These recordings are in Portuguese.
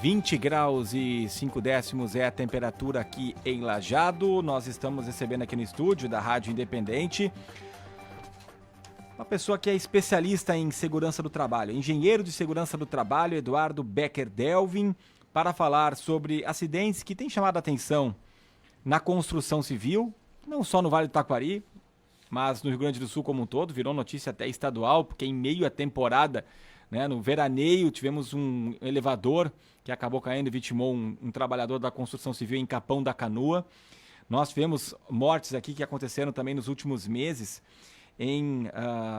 20 graus e 5 décimos é a temperatura aqui em Lajeado. Nós estamos recebendo aqui no estúdio da Rádio Independente uma pessoa que é especialista em segurança do trabalho, engenheiro de segurança do trabalho, Eduardo Becker Delvin, para falar sobre acidentes que têm chamado a atenção na construção civil, não só no Vale do Taquari, mas no Rio Grande do Sul como um todo. Virou notícia até estadual, porque em meio à temporada, né, no veraneio, tivemos um elevador que acabou caindo e vitimou um trabalhador da construção civil em Capão da Canoa. Nós tivemos mortes aqui que aconteceram também nos últimos meses em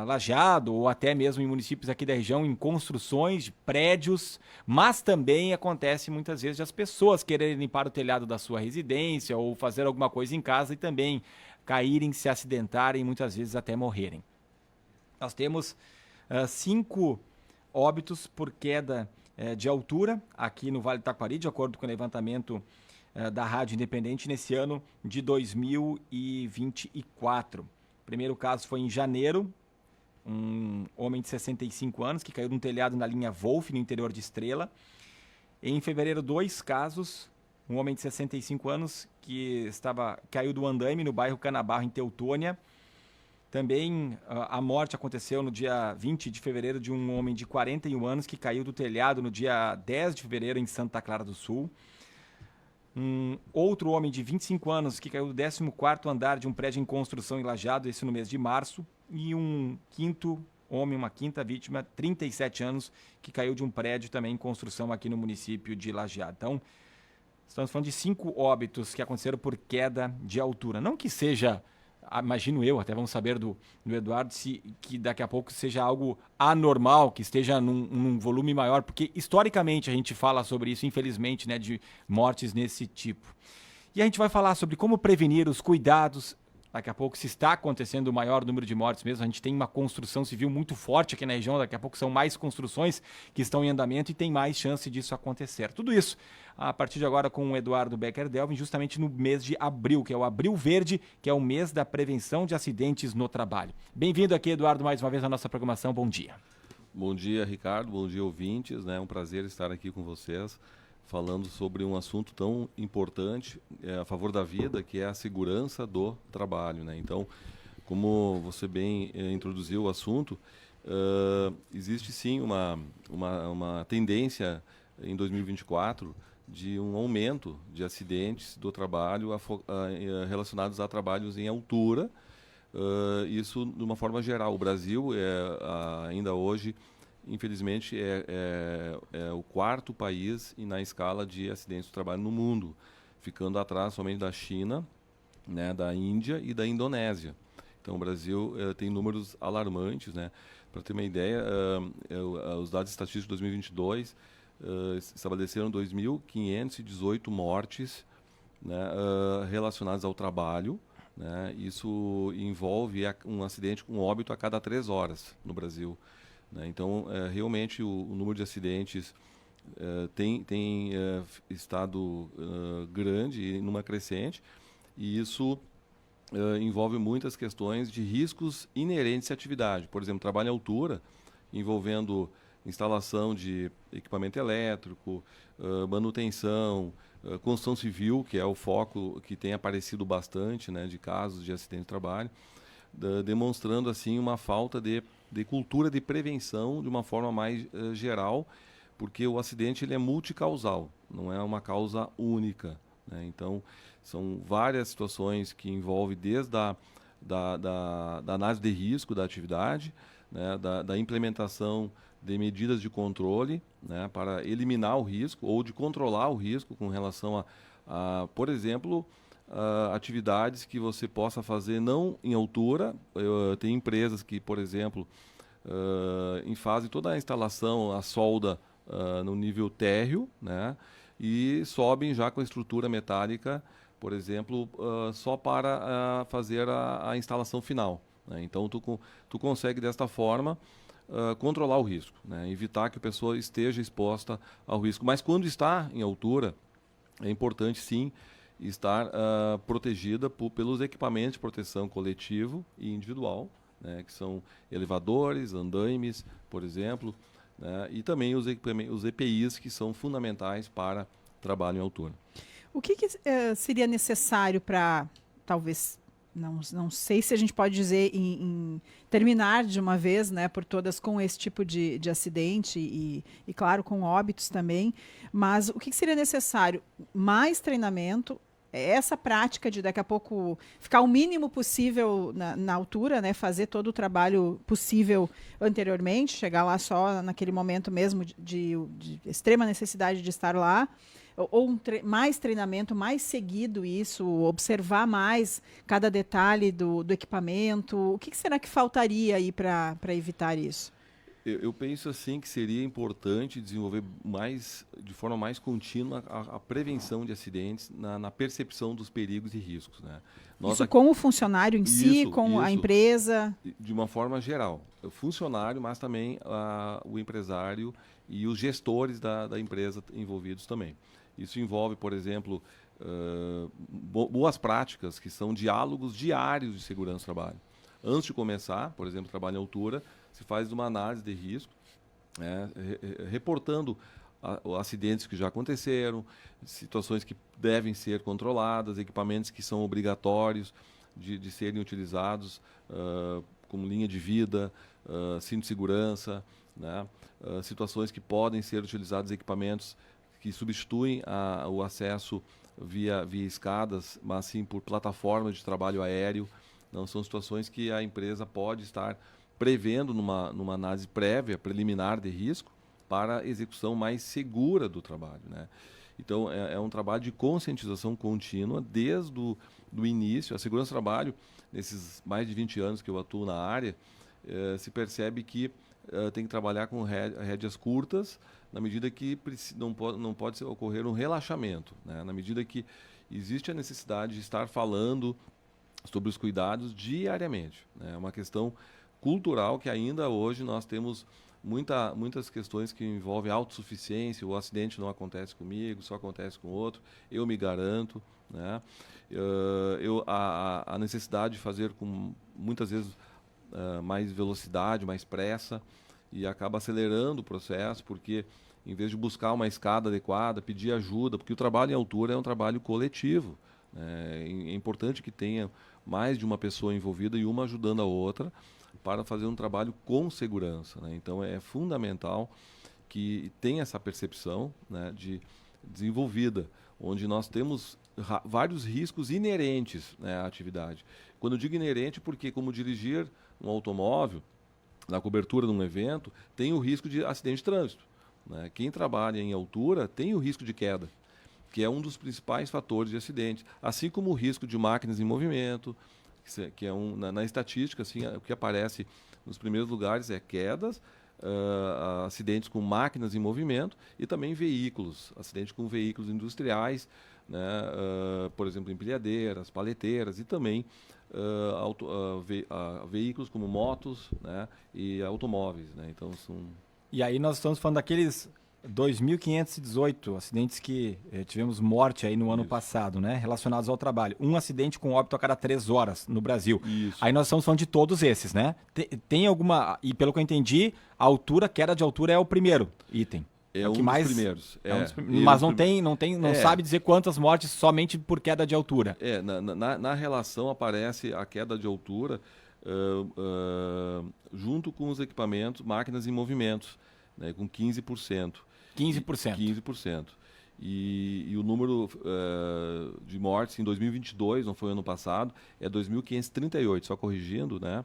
Lajeado ou até mesmo em municípios aqui da região, em construções de prédios, mas também acontece muitas vezes de as pessoas quererem limpar o telhado da sua residência ou fazer alguma coisa em casa e também caírem, se acidentarem e muitas vezes até morrerem. Nós temos 5 óbitos por queda de altura aqui no Vale do Taquari, de acordo com o levantamento da Rádio Independente nesse ano de 2024. O primeiro caso foi em janeiro, um homem de 65 anos que caiu de um telhado na linha Wolf, no interior de Estrela. Em fevereiro, 2 casos, um homem de 65 anos que caiu do andaime no bairro Canabarro, em Teutônia. Também a morte aconteceu no dia 20 de fevereiro de um homem de 41 anos que caiu do telhado no dia 10 de fevereiro em Santa Clara do Sul. Um outro homem de 25 anos que caiu do 14º andar de um prédio em construção em Lajeado, esse no mês de março. E um quinto homem, uma quinta vítima, 37 anos, que caiu de um prédio também em construção aqui no município de Lajeado. Então, estamos falando de 5 óbitos que aconteceram por queda de altura. Não que seja, imagino eu, até vamos saber do Eduardo, que daqui a pouco seja algo anormal, que esteja num volume maior, porque historicamente a gente fala sobre isso, infelizmente, né, de mortes nesse tipo. E a gente vai falar sobre como prevenir, os cuidados. Daqui a pouco, se está acontecendo o maior número de mortes mesmo, a gente tem uma construção civil muito forte aqui na região, daqui a pouco são mais construções que estão em andamento e tem mais chance disso acontecer. Tudo isso a partir de agora com o Eduardo Becker Delvin, justamente no mês de abril, que é o Abril Verde, que é o mês da prevenção de acidentes no trabalho. Bem-vindo aqui, Eduardo, mais uma vez à nossa programação. Bom dia. Bom dia, Ricardo. Bom dia, ouvintes. É um prazer estar aqui com vocês, falando sobre um assunto tão importante a favor da vida, que é a segurança do trabalho, né? Então, como você bem introduziu o assunto, existe sim uma tendência em 2024 de um aumento de acidentes do trabalho relacionados a trabalhos em altura, isso de uma forma geral. O Brasil ainda hoje, infelizmente, é o 4º país na escala de acidentes do trabalho no mundo, ficando atrás somente da China, né, da Índia e da Indonésia. Então, o Brasil tem números alarmantes, né? Para ter uma ideia, os dados estatísticos de 2022 estabeleceram 2.518 mortes, né, relacionadas ao trabalho, né? Isso envolve um acidente com óbito a cada 3 horas no Brasil. Então, realmente, o número de acidentes tem estado grande e numa crescente, e isso envolve muitas questões de riscos inerentes à atividade. Por exemplo, trabalho em altura, envolvendo instalação de equipamento elétrico, manutenção, construção civil, que é o foco que tem aparecido bastante, né, de casos de acidente de trabalho, demonstrando assim uma falta de cultura de prevenção de uma forma mais geral, porque o acidente ele é multicausal, não é uma causa única, né? Então, são várias situações que envolvem desde da análise de risco da atividade, né, da implementação de medidas de controle, né, para eliminar o risco ou de controlar o risco com relação por exemplo, atividades que você possa fazer não em altura. Tem empresas que, por exemplo, fazem toda a instalação, a solda no nível térreo, né, e sobem já com a estrutura metálica, por exemplo, só para fazer a instalação final, né? Então, tu consegue, desta forma, controlar o risco, né, evitar que a pessoa esteja exposta ao risco. Mas quando está em altura, é importante, sim, estar protegida pelos equipamentos de proteção coletivo e individual, né, que são elevadores, andaimes, por exemplo, né? E também os EPIs, que são fundamentais para trabalho em altura. O que seria necessário para, talvez, não sei se a gente pode dizer em terminar de uma vez, né, por todas com esse tipo de acidente e, claro, com óbitos também, mas o que seria necessário? Mais treinamento, essa prática de daqui a pouco ficar o mínimo possível na altura, né, fazer todo o trabalho possível anteriormente, chegar lá só naquele momento mesmo de extrema necessidade de estar lá, ou mais treinamento, mais seguido isso, observar mais cada detalhe do equipamento. O que será que faltaria aí para evitar isso? Eu penso assim que seria importante desenvolver de forma mais contínua a prevenção de acidentes na percepção dos perigos e riscos, né? Isso com o funcionário em si, com a empresa? De uma forma geral. O funcionário, mas também o empresário e os gestores da empresa envolvidos também. Isso envolve, por exemplo, boas práticas, que são diálogos diários de segurança do trabalho. Antes de começar, por exemplo, trabalho em altura, se faz uma análise de risco, reportando acidentes que já aconteceram, situações que devem ser controladas, equipamentos que são obrigatórios de serem utilizados, como linha de vida, cinto de segurança, né? Situações que podem ser utilizados equipamentos que substituem o acesso via escadas, mas sim por plataformas de trabalho aéreo. Não são situações que a empresa pode estar prevendo numa análise prévia, preliminar de risco, para a execução mais segura do trabalho, né? Então, é um trabalho de conscientização contínua desde do início. A segurança do trabalho, nesses mais de 20 anos que eu atuo na área, se percebe que tem que trabalhar com rédeas curtas, na medida que não pode ocorrer um relaxamento, né? Na medida que existe a necessidade de estar falando sobre os cuidados diariamente, né? É uma questão cultural que ainda hoje nós temos muitas questões que envolvem autossuficiência. O acidente não acontece comigo, só acontece com outro, eu me garanto, né? A necessidade de fazer com, muitas vezes, mais velocidade, mais pressa, e acaba acelerando o processo, porque em vez de buscar uma escada adequada, pedir ajuda, porque o trabalho em altura é um trabalho coletivo, né? É importante que tenha mais de uma pessoa envolvida e uma ajudando a outra para fazer um trabalho com segurança, né? Então é fundamental que tenha essa percepção, né, desenvolvida, onde nós temos vários riscos inerentes, né, à atividade. Quando eu digo inerente, porque como dirigir um automóvel na cobertura de um evento, tem o risco de acidente de trânsito, né? Quem trabalha em altura tem o risco de queda, que é um dos principais fatores de acidente, assim como o risco de máquinas em movimento, que é na estatística, assim, o que aparece nos primeiros lugares é quedas, acidentes com máquinas em movimento e também veículos, acidentes com veículos industriais, né? Por exemplo, empilhadeiras, paleteiras e também veículos como motos, né? E automóveis, né? Então, E aí nós estamos falando daqueles 2.518 acidentes que tivemos morte aí no ano passado, né, relacionados ao trabalho. Um acidente com óbito a cada 3 horas no Brasil. Isso. Aí nós estamos falando de todos esses, né? Tem alguma... E pelo que eu entendi, queda de altura é o primeiro item. É um dos primeiros. Mas não sabe dizer quantas mortes somente por queda de altura. Na relação aparece a queda de altura junto com os equipamentos, máquinas em movimentos, né, com 15%. 15%. 15%. E o número de mortes em 2022, não foi ano passado, é 2.538, só corrigindo, né?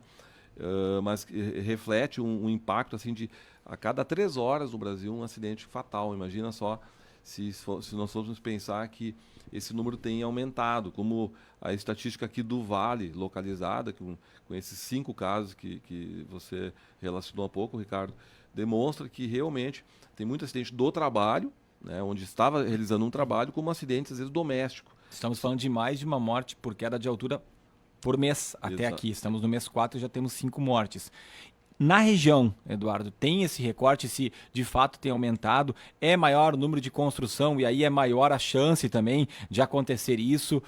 Mas reflete um impacto assim de a cada 3 horas no Brasil um acidente fatal. Imagina só se nós formos pensar que esse número tem aumentado, como a estatística aqui do Vale, localizada, com esses 5 casos que você relacionou há pouco, Ricardo, demonstra que realmente tem muito acidente do trabalho, né, onde estava realizando um trabalho, como acidentes, às vezes, domésticos. Estamos falando de mais de uma morte por queda de altura por mês até aqui. Estamos no mês 4 e já temos 5 mortes. Na região, Eduardo, tem esse recorte, se de fato tem aumentado, é maior o número de construção e aí é maior a chance também de acontecer isso.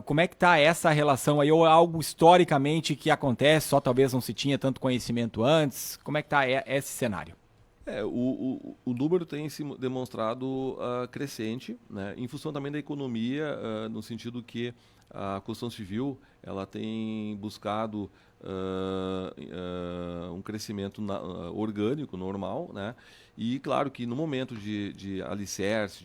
Como é que está essa relação aí? Ou é algo historicamente que acontece, só talvez não se tinha tanto conhecimento antes? Como é que está esse cenário? O número tem se demonstrado crescente, né, em função também da economia, no sentido que a construção civil ela tem buscado um crescimento orgânico, normal, né, e claro que no momento de alicerce,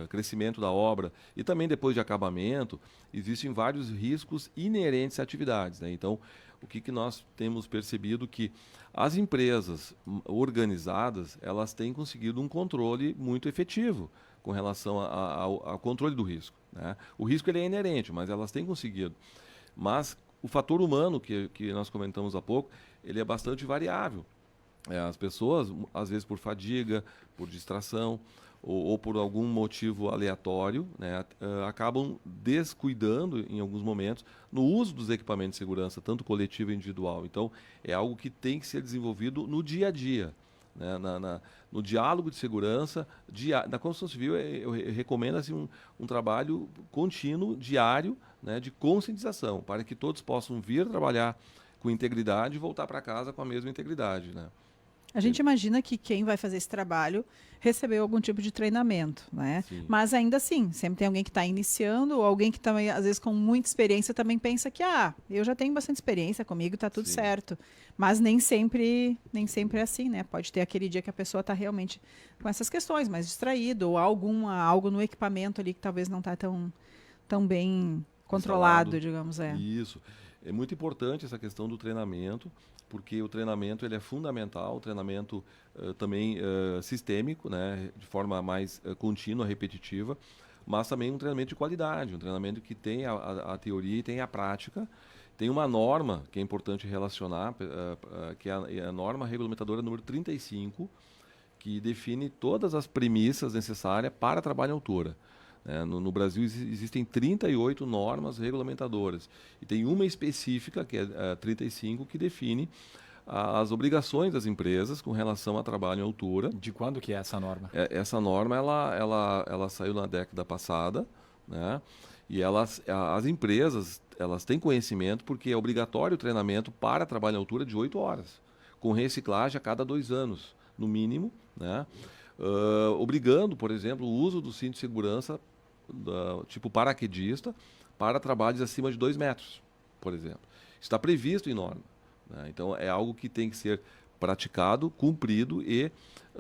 crescimento da obra e também depois de acabamento, existem vários riscos inerentes à atividades, né? Então, o que nós temos percebido que as empresas organizadas, elas têm conseguido um controle muito efetivo com relação ao controle do risco, né? O risco ele é inerente, mas elas têm conseguido. Mas o fator humano, que nós comentamos há pouco, ele é bastante variável. As pessoas, às vezes por fadiga, por distração ou por algum motivo aleatório, né, acabam descuidando em alguns momentos no uso dos equipamentos de segurança, tanto coletivo e individual. Então, é algo que tem que ser desenvolvido no dia a dia, né, no diálogo de segurança. Na construção civil, eu recomendo assim, um trabalho contínuo, diário, né, de conscientização, para que todos possam vir trabalhar com integridade e voltar para casa com a mesma integridade, né? A gente imagina que quem vai fazer esse trabalho recebeu algum tipo de treinamento, né? Sim. Mas ainda assim, sempre tem alguém que está iniciando, ou alguém que também, às vezes, com muita experiência, também pensa que, eu já tenho bastante experiência comigo, está tudo Sim. certo. Mas nem sempre é assim, né? Pode ter aquele dia que a pessoa está realmente com essas questões, mais distraído, ou algo no equipamento ali que talvez não está tão bem controlado, digamos. Isso. É muito importante essa questão do treinamento, porque o treinamento ele é fundamental, o treinamento também sistêmico, né, de forma mais contínua, repetitiva, mas também um treinamento de qualidade, um treinamento que tem a teoria e tem a prática. Tem uma norma que é importante relacionar, que é a norma regulamentadora número 35, que define todas as premissas necessárias para trabalho em altura. No Brasil existem 38 normas regulamentadoras e tem uma específica, que é a 35, que define as obrigações das empresas com relação a trabalho em altura. De quando que é essa norma? Essa norma ela saiu na década passada, né? E as empresas elas têm conhecimento porque é obrigatório o treinamento para trabalho em altura de 8 horas, com reciclagem a cada 2 anos, no mínimo, né? Obrigando, por exemplo, o uso do cinto de segurança tipo paraquedista para trabalhos acima de 2 metros, por exemplo. Está previsto em norma, né? Então, é algo que tem que ser praticado, cumprido e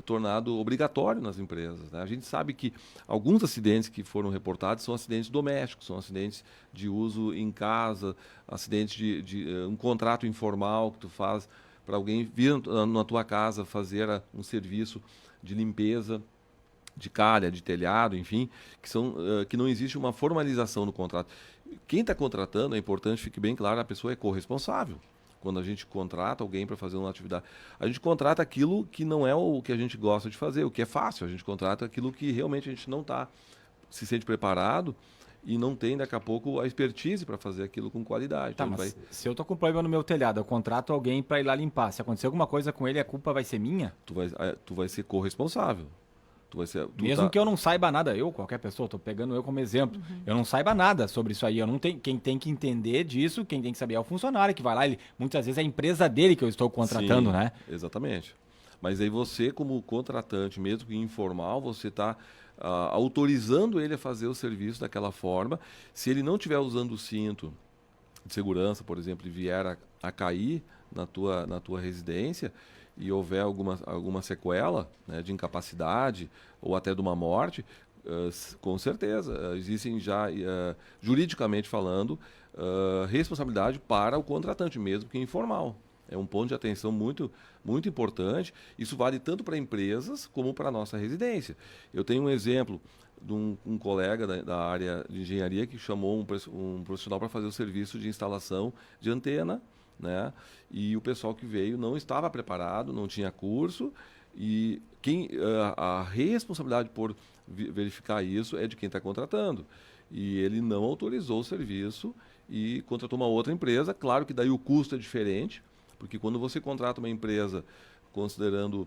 tornado obrigatório nas empresas, né? A gente sabe que alguns acidentes que foram reportados são acidentes domésticos, são acidentes de uso em casa, acidentes de um contrato informal que tu faz para alguém vir na tua casa fazer um serviço de limpeza de calha, de telhado, enfim, que não existe uma formalização no contrato. Quem está contratando, é importante, fique bem claro, a pessoa é corresponsável. Quando a gente contrata alguém para fazer uma atividade, a gente contrata aquilo que não é o que a gente gosta de fazer, o que é fácil. A gente contrata aquilo que realmente a gente não se sente preparado e não tem, daqui a pouco, a expertise para fazer aquilo com qualidade. Tá, mas se eu estou com problema no meu telhado, eu contrato alguém para ir lá limpar. Se acontecer alguma coisa com ele, a culpa vai ser minha? Tu vai ser corresponsável. Mesmo que eu não saiba nada, qualquer pessoa, estou pegando eu como exemplo, eu não saiba nada sobre isso aí, quem tem que entender disso, quem tem que saber é o funcionário que vai lá, muitas vezes é a empresa dele que eu estou contratando, sim, né? Exatamente. Mas aí você, como contratante, mesmo que informal, você está autorizando ele a fazer o serviço daquela forma. Se ele não estiver usando o cinto de segurança, por exemplo, e vier a cair na tua residência, e houver alguma sequela, né, de incapacidade ou até de uma morte, com certeza, existem já, juridicamente falando, responsabilidade para o contratante, mesmo que informal. É um ponto de atenção muito, muito importante. Isso vale tanto para empresas como para a nossa residência. Eu tenho um exemplo de um colega da área de engenharia que chamou um profissional para fazer o serviço de instalação de antena, né? E o pessoal que veio não estava preparado, não tinha curso, e a responsabilidade por verificar isso é de quem está contratando. E ele não autorizou o serviço e contratou uma outra empresa. Claro que daí o custo é diferente, porque quando você contrata uma empresa considerando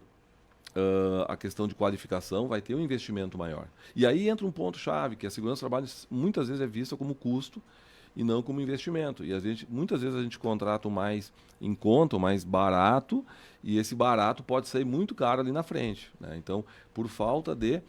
a questão de qualificação, vai ter um investimento maior. E aí entra um ponto-chave, que a segurança do trabalho muitas vezes é vista como custo, e não como investimento. E muitas vezes a gente contrata o mais em conta, o mais barato, e esse barato pode sair muito caro ali na frente, né? Então, por falta de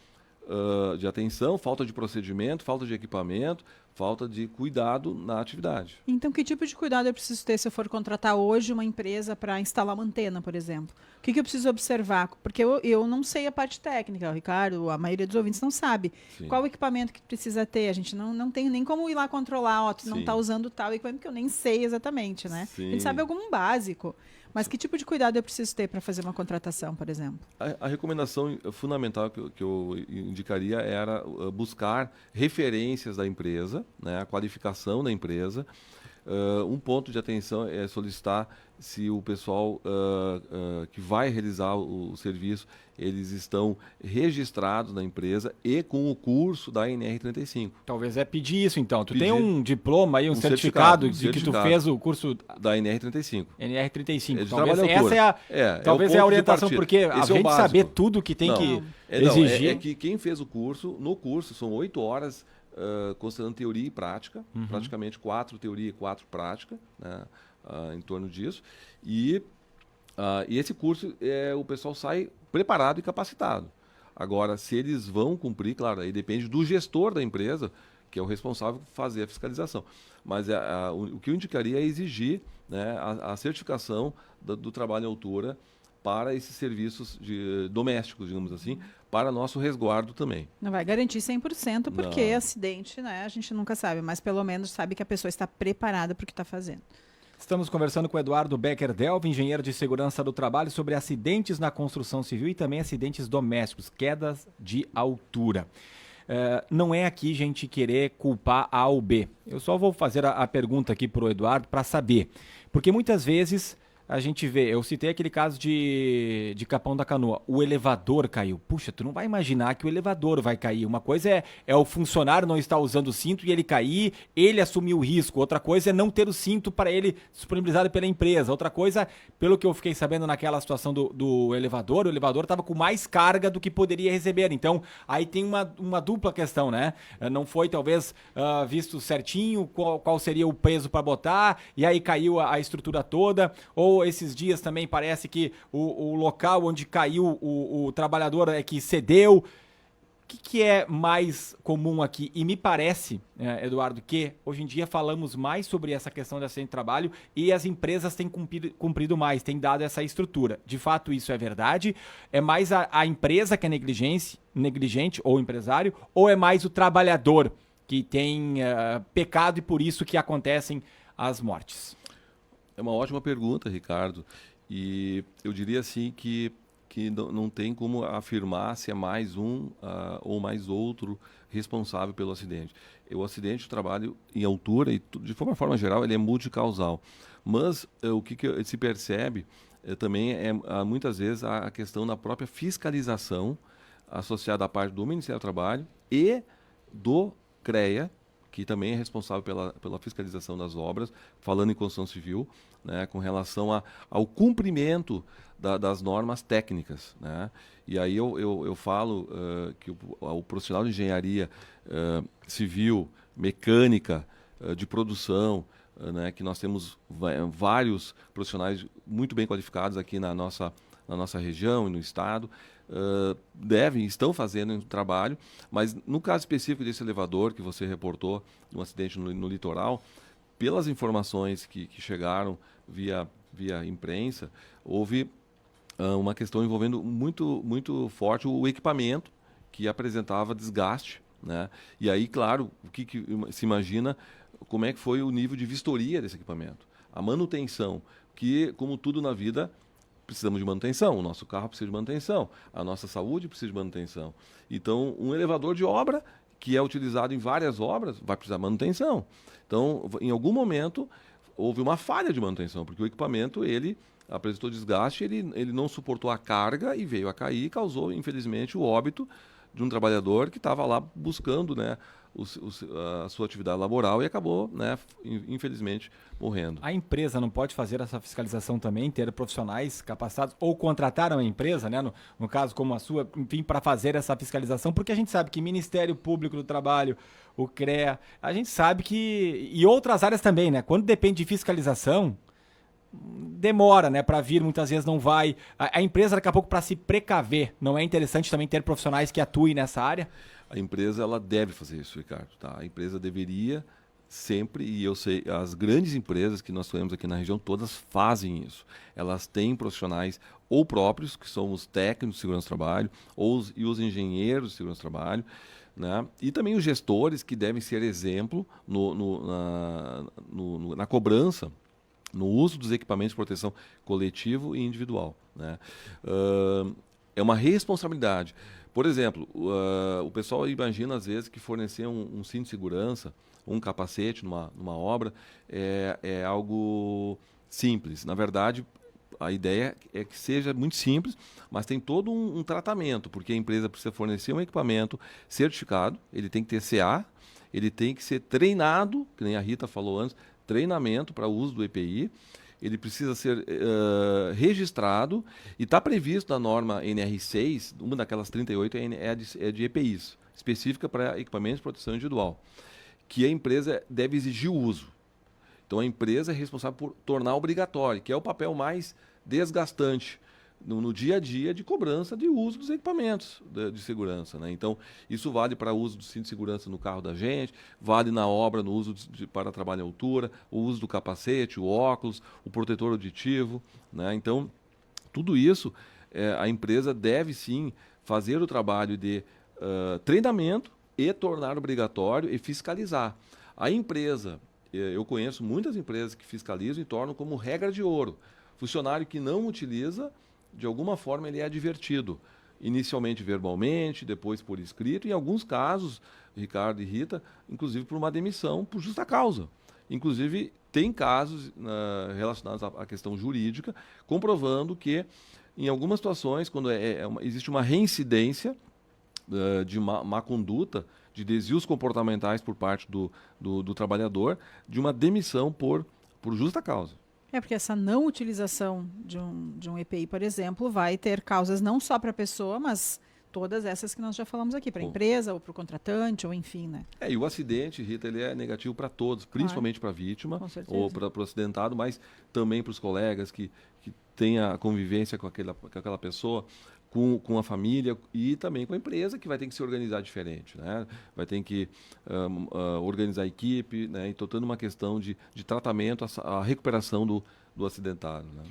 atenção, falta de procedimento, falta de equipamento, falta de cuidado na atividade. Então, que tipo de cuidado eu preciso ter se eu for contratar hoje uma empresa para instalar uma antena, por exemplo? O que eu preciso observar? Porque eu não sei a parte técnica, o Ricardo, a maioria dos ouvintes não sabe. Sim. Qual o equipamento que precisa ter? A gente não tem nem como ir lá controlar, ó, tu não está usando tal equipamento, que eu nem sei exatamente, né? Sim. A gente sabe algum básico. Mas que tipo de cuidado eu preciso ter para fazer uma contratação, por exemplo? A recomendação fundamental que eu indicaria era buscar referências da empresa, né, a qualificação da empresa. Um ponto de atenção é solicitar se o pessoal que vai realizar o serviço, eles estão registrados na empresa e com o curso da NR35. Talvez pedir isso, então. Tu tem um diploma aí, um certificado que tu fez o curso da NR35. NR35. Talvez essa é a orientação, porque a gente saber tudo que tem que exigir. É que quem fez o curso, no curso, são 8 horas considerando teoria e prática, praticamente 4 teoria e 4 prática, né, em torno disso. E esse curso, o pessoal sai preparado e capacitado. Agora, se eles vão cumprir, claro, aí depende do gestor da empresa, que é o responsável por fazer a fiscalização. Mas o que eu indicaria é exigir, né, a certificação do trabalho em altura para esses serviços domésticos, digamos assim, para nosso resguardo também. Não vai garantir 100%, porque acidente, né, a gente nunca sabe, mas pelo menos sabe que a pessoa está preparada para o que está fazendo. Estamos conversando com o Eduardo Becker-Delv, engenheiro de segurança do trabalho, sobre acidentes na construção civil e também acidentes domésticos, quedas de altura. Não é aqui, gente, querer culpar A ou B. Eu só vou fazer a pergunta aqui para o Eduardo para saber. Porque muitas vezes a gente vê, eu citei aquele caso de Capão da Canoa, o elevador caiu. Puxa, tu não vai imaginar que o elevador vai cair. Uma coisa é o funcionário não estar usando o cinto e ele cair, ele assumir o risco. Outra coisa é não ter o cinto para ele disponibilizado pela empresa. Outra coisa, pelo que eu fiquei sabendo naquela situação do elevador, o elevador estava com mais carga do que poderia receber. Então, aí tem uma dupla questão, né? Não foi, talvez, visto certinho qual seria o peso para botar, e aí caiu a estrutura toda, ou esses dias também parece que o local onde caiu o trabalhador é que cedeu. O que é mais comum aqui? E me parece, Eduardo, que hoje em dia falamos mais sobre essa questão de acidente de trabalho e as empresas têm cumprido mais, têm dado essa estrutura. De fato, isso é verdade? É mais a empresa que é negligente ou empresário, ou é mais o trabalhador que tem pecado e por isso que acontecem as mortes? É uma ótima pergunta, Ricardo, e eu diria assim que não tem como afirmar se é mais um ou mais outro responsável pelo acidente. O acidente de trabalho em altura, e de forma geral, ele é multicausal. Mas o que se percebe também é muitas vezes a questão da própria fiscalização associada à parte do Ministério do Trabalho e do CREA, que também é responsável pela fiscalização das obras, falando em construção civil, né, com relação ao cumprimento das normas técnicas, né? E aí eu falo que o profissional de engenharia civil, mecânica, de produção, né, que nós temos vários profissionais muito bem qualificados aqui na nossa região e no estado, estão fazendo um trabalho, mas no caso específico desse elevador que você reportou, um acidente no litoral, pelas informações que chegaram via imprensa, houve uma questão envolvendo muito forte o equipamento que apresentava desgaste, né? E aí, claro, o que se imagina, como é que foi o nível de vistoria desse equipamento. A manutenção, que, como tudo na vida, precisamos de manutenção, o nosso carro precisa de manutenção, a nossa saúde precisa de manutenção. Então, um elevador de obra, que é utilizado em várias obras, vai precisar de manutenção. Então, em algum momento, houve uma falha de manutenção, porque o equipamento, ele apresentou desgaste, ele não suportou a carga e veio a cair e causou, infelizmente, o óbito de um trabalhador que estava lá buscando, né, a sua atividade laboral e acabou, né, infelizmente, morrendo. A empresa não pode fazer essa fiscalização também, ter profissionais capacitados ou contrataram a empresa, né, no caso como a sua, enfim, para fazer essa fiscalização, porque a gente sabe que Ministério Público do Trabalho, o CREA, a gente sabe que, e outras áreas também, né, quando depende de fiscalização, demora, né, para vir, muitas vezes não vai. A empresa, daqui a pouco, para se precaver, não é interessante também ter profissionais que atuem nessa área? A empresa, ela deve fazer isso, Ricardo. Tá? A empresa deveria sempre, e eu sei, as grandes empresas que nós temos aqui na região, todas fazem isso. Elas têm profissionais ou próprios, que são os técnicos de segurança do trabalho, e os engenheiros de segurança do trabalho, né? E também os gestores, que devem ser exemplo na cobrança, no uso dos equipamentos de proteção coletivo e individual, né? É uma responsabilidade. Por exemplo, o pessoal imagina às vezes que fornecer um cinto de segurança, um capacete numa obra é algo simples. Na verdade, a ideia é que seja muito simples, mas tem todo um tratamento, porque a empresa precisa fornecer um equipamento certificado, ele tem que ter CA, ele tem que ser treinado, que nem a Rita falou antes, treinamento para o uso do EPI, ele precisa ser registrado e está previsto na norma NR6, uma daquelas 38 é de EPIs, específica para equipamentos de proteção individual, que a empresa deve exigir o uso. Então a empresa é responsável por tornar obrigatório, que é o papel mais desgastante no dia a dia de cobrança de uso dos equipamentos de segurança, né? Então, isso vale para o uso do cinto de segurança no carro da gente, vale na obra no uso para trabalho em altura, o uso do capacete, o óculos, o protetor auditivo, né? Então, tudo isso, a empresa deve sim fazer o trabalho de treinamento e tornar obrigatório e fiscalizar. A empresa, eu conheço muitas empresas que fiscalizam e tornam como regra de ouro. Funcionário que não utiliza, de alguma forma ele é advertido, inicialmente verbalmente, depois por escrito, em alguns casos, Ricardo e Rita, inclusive por uma demissão por justa causa. Inclusive, tem casos relacionados à questão jurídica, comprovando que, em algumas situações, quando existe uma reincidência de má conduta, de desvios comportamentais por parte do trabalhador, de uma demissão por justa causa. Porque essa não utilização de um EPI, por exemplo, vai ter causas não só para a pessoa, mas todas essas que nós já falamos aqui, para a empresa ou para o contratante, ou enfim, né? E o acidente, Rita, ele é negativo para todos, principalmente para a vítima ou para o acidentado, mas também para os colegas que têm a convivência com aquela pessoa, com a família e também com a empresa, que vai ter que se organizar diferente, né? Vai ter que organizar a equipe, né? Então, toda uma questão de tratamento, a recuperação do acidentado, né?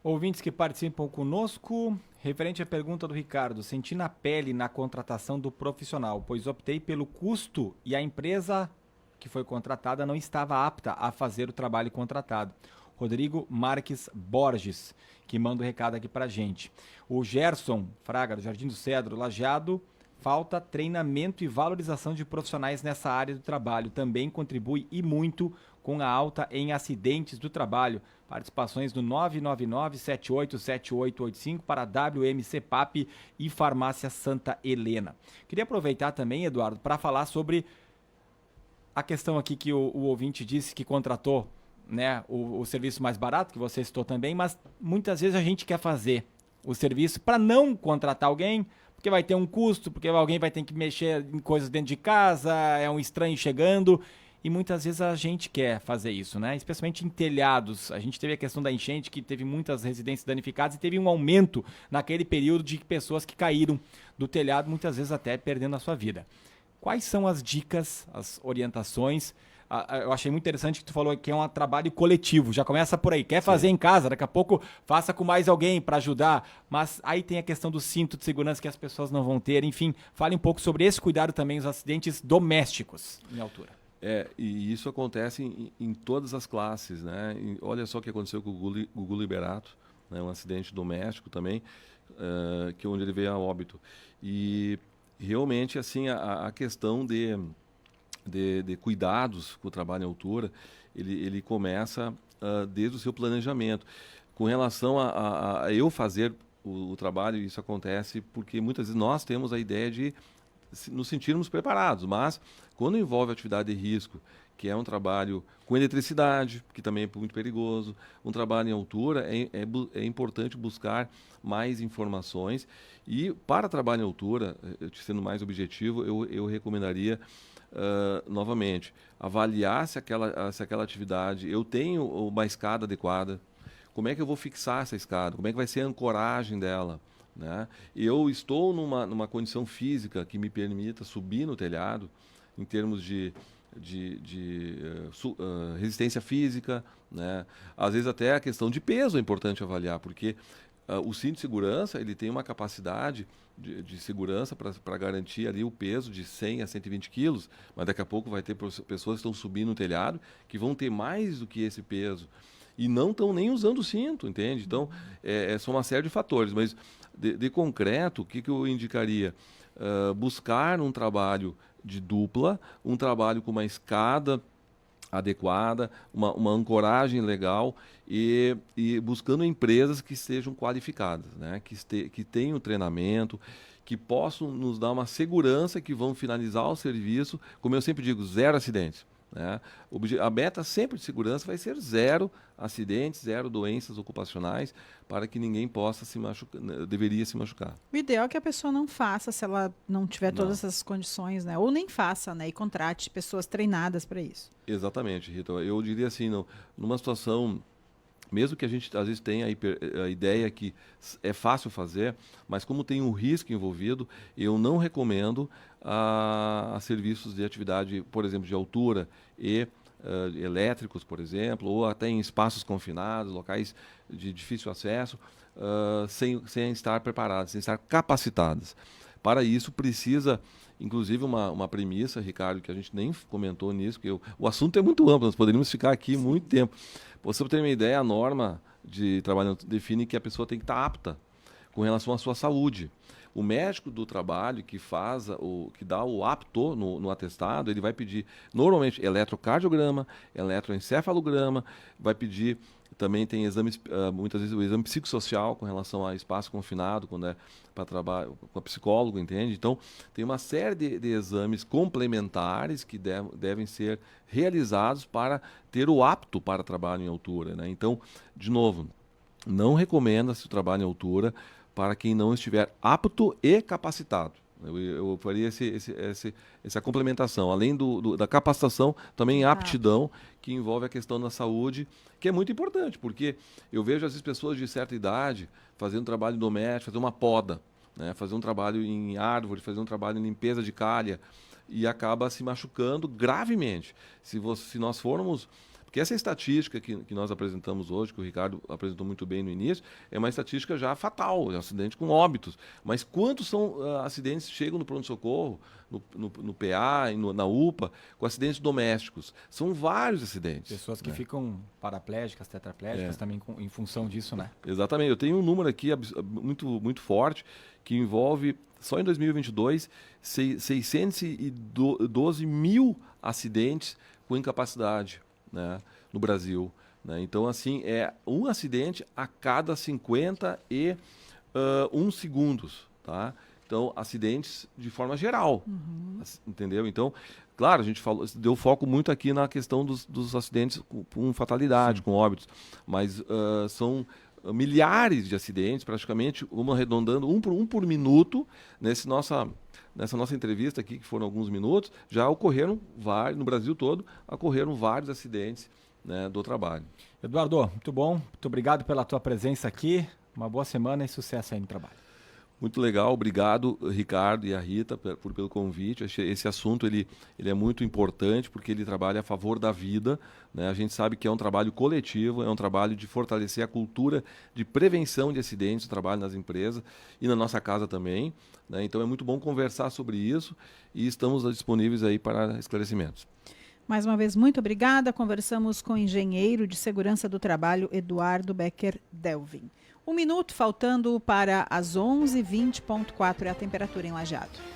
Ouvintes que participam conosco, referente à pergunta do Ricardo, senti na pele na contratação do profissional, pois optei pelo custo e a empresa que foi contratada não estava apta a fazer o trabalho contratado. Rodrigo Marques Borges, que manda o recado aqui pra gente. O Gerson Fraga, do Jardim do Cedro, Lajeado, falta treinamento e valorização de profissionais nessa área do trabalho. Também contribui e muito com a alta em acidentes do trabalho. Participações do 999-787885 para WMCPAP e Farmácia Santa Helena. Queria aproveitar também, Eduardo, para falar sobre a questão aqui que o ouvinte disse que contratou, né, o serviço mais barato, que você citou também, mas muitas vezes a gente quer fazer o serviço para não contratar alguém, porque vai ter um custo, porque alguém vai ter que mexer em coisas dentro de casa, é um estranho chegando, e muitas vezes a gente quer fazer isso, né? Especialmente em telhados. A gente teve a questão da enchente, que teve muitas residências danificadas e teve um aumento naquele período de pessoas que caíram do telhado, muitas vezes até perdendo a sua vida. Quais são as dicas, as orientações? Eu achei muito interessante que tu falou que é um trabalho coletivo, já começa por aí, quer fazer em casa, daqui a pouco faça com mais alguém para ajudar, mas aí tem a questão do cinto de segurança que as pessoas não vão ter, enfim, fale um pouco sobre esse cuidado também, os acidentes domésticos em altura. E isso acontece em todas as classes, né? Olha só o que aconteceu com o Gugu Liberato, né? Um acidente doméstico também, que onde ele veio a óbito. E realmente, assim, a questão de cuidados com o trabalho em altura, ele começa desde o seu planejamento. Com relação a eu fazer o trabalho, isso acontece porque muitas vezes nós temos a ideia de nos sentirmos preparados. Mas, quando envolve atividade de risco, que é um trabalho com eletricidade, que também é muito perigoso, um trabalho em altura, é importante buscar mais informações. E para trabalho em altura, sendo mais objetivo, eu recomendaria, novamente, avaliar se aquela atividade, eu tenho uma escada adequada, como é que eu vou fixar essa escada, como é que vai ser a ancoragem dela, né? Eu estou numa condição física que me permita subir no telhado, em termos de resistência física, né? Às vezes até a questão de peso é importante avaliar, porque o cinto de segurança ele tem uma capacidade de segurança para garantir ali o peso de 100 a 120 quilos, mas daqui a pouco vai ter pessoas que estão subindo no telhado que vão ter mais do que esse peso e não estão nem usando o cinto, entende? Então, são uma série de fatores, mas de concreto, o que eu indicaria? Buscar um trabalho de dupla, um trabalho com uma escada adequada, uma ancoragem legal e buscando empresas que sejam qualificadas, né? Que tenham treinamento, que possam nos dar uma segurança, que vão finalizar o serviço, como eu sempre digo, 0 acidentes. Né? A meta sempre de segurança vai ser 0 acidentes, 0 doenças ocupacionais, para que ninguém possa deveria se machucar. O ideal é que a pessoa não faça se ela não tiver todas essas condições, né? Ou nem faça, né? E contrate pessoas treinadas para isso. Exatamente, Rita. Eu diria assim, numa situação, mesmo que a gente às vezes tenha a ideia que é fácil fazer, mas como tem um risco envolvido, eu não recomendo a serviços de atividade, por exemplo, de altura e elétricos, por exemplo, ou até em espaços confinados, locais de difícil acesso, sem estar preparados, sem estar capacitados. Para isso precisa, inclusive, uma premissa, Ricardo, que a gente nem comentou nisso, porque o assunto é muito amplo, nós poderíamos ficar aqui muito tempo. Para você ter uma ideia, a norma de trabalho define que a pessoa tem que estar apta com relação à sua saúde. O médico do trabalho que dá o apto no atestado, ele vai pedir normalmente eletrocardiograma, eletroencefalograma, vai pedir também tem exames, muitas vezes o exame psicossocial com relação a espaço confinado, quando é para trabalho com a psicólogo, entende? Então, tem uma série de exames complementares que devem ser realizados para ter o apto para trabalho em altura, né? Então, de novo, não recomenda-se o trabalho em altura para quem não estiver apto e capacitado. Eu faria essa complementação. Além da capacitação, também a aptidão, que envolve a questão da saúde, que é muito importante, porque eu vejo às vezes pessoas de certa idade fazendo trabalho doméstico, fazer uma poda, né? Fazer um trabalho em árvore, fazer um trabalho em limpeza de calha, e acaba se machucando gravemente. Se nós formos... Porque essa estatística que nós apresentamos hoje, que o Ricardo apresentou muito bem no início, é uma estatística já fatal, é um acidente com óbitos. Mas quantos acidentes chegam no pronto-socorro, no PA, na UPA, com acidentes domésticos? São vários acidentes. Pessoas que ficam paraplégicas, tetraplégicas também em função disso, né? Exatamente. Eu tenho um número aqui muito, muito forte, que envolve, só em 2022, 612 mil acidentes com incapacidade, né, no Brasil, né? Então, assim, é um acidente a cada 51 segundos, tá? Então, acidentes de forma geral, entendeu? Então, claro, a gente deu foco muito aqui na questão dos acidentes com fatalidade, com óbitos, mas são milhares de acidentes, praticamente, vamos arredondando, um por minuto, nessa nossa entrevista aqui, que foram alguns minutos, já ocorreram vários, no Brasil todo, ocorreram vários acidentes, né, do trabalho. Eduardo, muito bom, muito obrigado pela tua presença aqui, uma boa semana e sucesso aí no trabalho. Muito legal, obrigado, Ricardo e a Rita pelo convite. Esse assunto ele é muito importante porque ele trabalha a favor da vida, né? A gente sabe que é um trabalho coletivo, é um trabalho de fortalecer a cultura de prevenção de acidentes, o trabalho nas empresas e na nossa casa também, né? Então é muito bom conversar sobre isso e estamos disponíveis aí para esclarecimentos. Mais uma vez, muito obrigada. Conversamos com o engenheiro de segurança do trabalho, Eduardo Becker Delvin. 1 minuto faltando para as 11h20.4 é a temperatura em Lajeado.